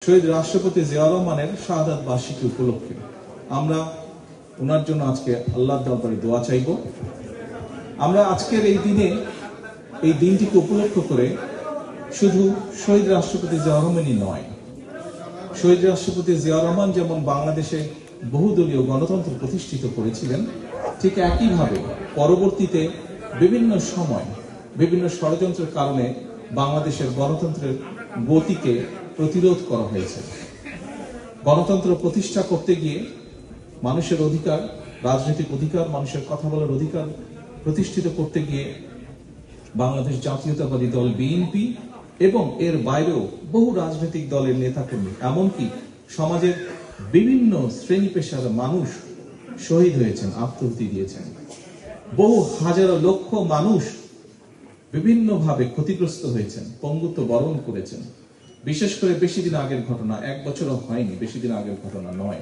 শহীদ রাষ্ট্রপতি জিয়াউর রহমানের শাহাদাত বার্ষিকী উপলক্ষে আমরা ওনার জন্য আজকে আল্লাহর দরবারে দোয়া চাইব। আমরা আজকের এই দিনটিকে উপলক্ষ করে শুধু শহীদ রাষ্ট্রপতি জিয়াউর রহমানই নয়, শহীদ রাষ্ট্রপতি জিয়াউর রহমান যেমন বাংলাদেশে বহুদলীয় গণতন্ত্র প্রতিষ্ঠিত করেছিলেন, ঠিক একইভাবে পরবর্তীতে বিভিন্ন সময় বিভিন্ন ষড়যন্ত্রের কারণে বাংলাদেশের গণতন্ত্রের গতিকে প্রতিরোধ করা হয়েছে। গণতন্ত্র প্রতিষ্ঠা করতে গিয়ে মানুষের অধিকার, রাজনৈতিক অধিকার, মানুষের কথা বলার অধিকার প্রতিষ্ঠিত করতে গিয়ে বাংলাদেশ জাতীয়তাবাদী দল বিএনপি এবং এর বাইরেও বহু রাজনৈতিক দলের নেতাকর্মী, এমনকি সমাজের বিভিন্ন শ্রেণী পেশার মানুষ শহীদ হয়েছেন, আত্মাহুতি দিয়েছেন। বহু হাজারো লক্ষ মানুষ বিভিন্নভাবে ক্ষতিগ্রস্ত হয়েছেন, পঙ্গুত্ব বরণ করেছেন। বিশেষ করে বেশি দিন আগের ঘটনা, এক বছরও হয়নি, বেশি দিন আগের ঘটনা নয়।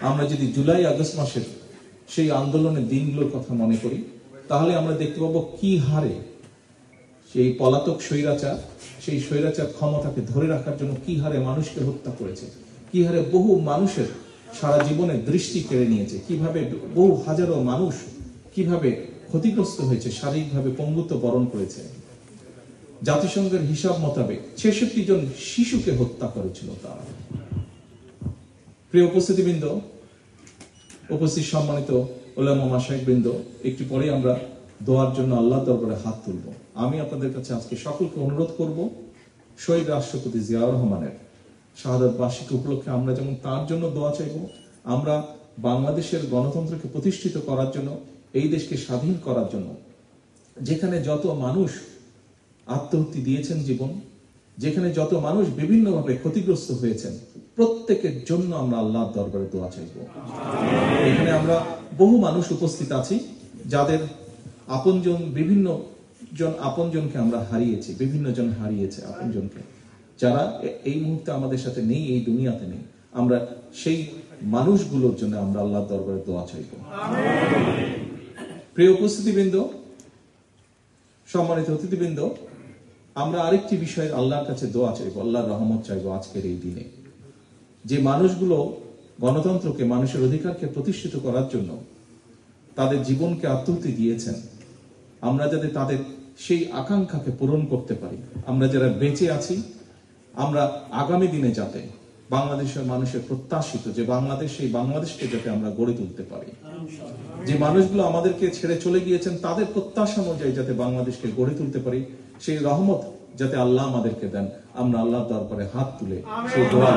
আমরা যদি জুলাই আগস্ট মাসের সেই আন্দোলনের দিনগুলোর কথা মনে করি, তাহলে আমরা দেখতে পাবো কি হারে সেই পলাতক স্বৈরাচার, সেই স্বৈরাচার ক্ষমতাকে ধরে রাখার জন্য কি হারে মানুষকে হত্যা করেছে, কি হারে বহু মানুষের সারা জীবনের দৃষ্টি কেড়ে নিয়েছে, কিভাবে বহু হাজারো মানুষ কিভাবে ক্ষতিগ্রস্ত হয়েছে, শারীরিকভাবে পঙ্গুত্ব বরণ করেছে। জাতিসংঘের হিসাব মোতাবেক ৬৬ জন শিশুকে হত্যা করেছিল তারা। প্রিয় উপস্থিতিবৃন্দ, উপস্থিত সম্মানিত ওলামা মাশায়েখবৃন্দ, একটু পরে আমরা দোয়ার জন্য আল্লাহর দরবারে হাত তুলব। আমি আপনাদের কাছে আজকে সকলকে অনুরোধ করব, শহীদ রাষ্ট্রপতি জিয়াউর রহমানের শাহাদাত বার্ষিকী উপলক্ষে আমরা যেমন তার জন্য দোয়া চাইব, আমরা বাংলাদেশের গণতন্ত্রকে প্রতিষ্ঠিত করার জন্য, এই দেশকে স্বাধীন করার জন্য যেখানে যত মানুষ আত্মাহুতি দিয়েছেন জীবন, যেখানে যত মানুষ বিভিন্নভাবে ক্ষতিগ্রস্ত হয়েছেন, প্রত্যেকের জন্য আমরা আল্লাহর দরবারে দোয়া চাইব। এখানে আমরা বহু মানুষ উপস্থিত আছি যাদের আপনজন, বিভিন্ন জন আপনজনকে আমরা হারিয়েছি, বিভিন্ন জন হারিয়েছে আপনজনকে, যারা এই মুহূর্তে আমাদের সাথে নেই, এই দুনিয়াতে নেই। আমরা সেই মানুষগুলোর জন্য আমরা আল্লাহর দরবারে দোয়া চাইব। প্রিয় উপস্থিতিবৃন্দ, সম্মানিত অতিথিবৃন্দ, আমরা আরেকটি বিষয়ে আল্লাহর কাছে দোয়া চাইব, আল্লাহর রহমত চাইব আজকের এই দিনে। যে মানুষগুলো গণতন্ত্রকে, মানুষের অধিকারকে প্রতিষ্ঠিত করার জন্য তাদের জীবনকে আত্মাহুতি দিয়েছেন, আমরা যাতে তাদের সেই আকাঙ্ক্ষাকে পূরণ করতে পারি, আমরা যারা বেঁচে আছি, আমরা আগামী দিনে যাতে বাংলাদেশের মানুষের প্রত্যাশিত যে বাংলাদেশ, সেই বাংলাদেশকে যাতে আমরা গড়ে তুলতে পারি। যে মানুষগুলো আমাদেরকে ছেড়ে চলে গিয়েছেন, তাদের প্রত্যাশা অনুযায়ী যাতে বাংলাদেশকে গড়ে তুলতে পারি, সেই রহমত যাতে আল্লাহ আমাদেরকে দেন, আমরা আল্লাহর দরবারে হাত তুলে সেই দোয়া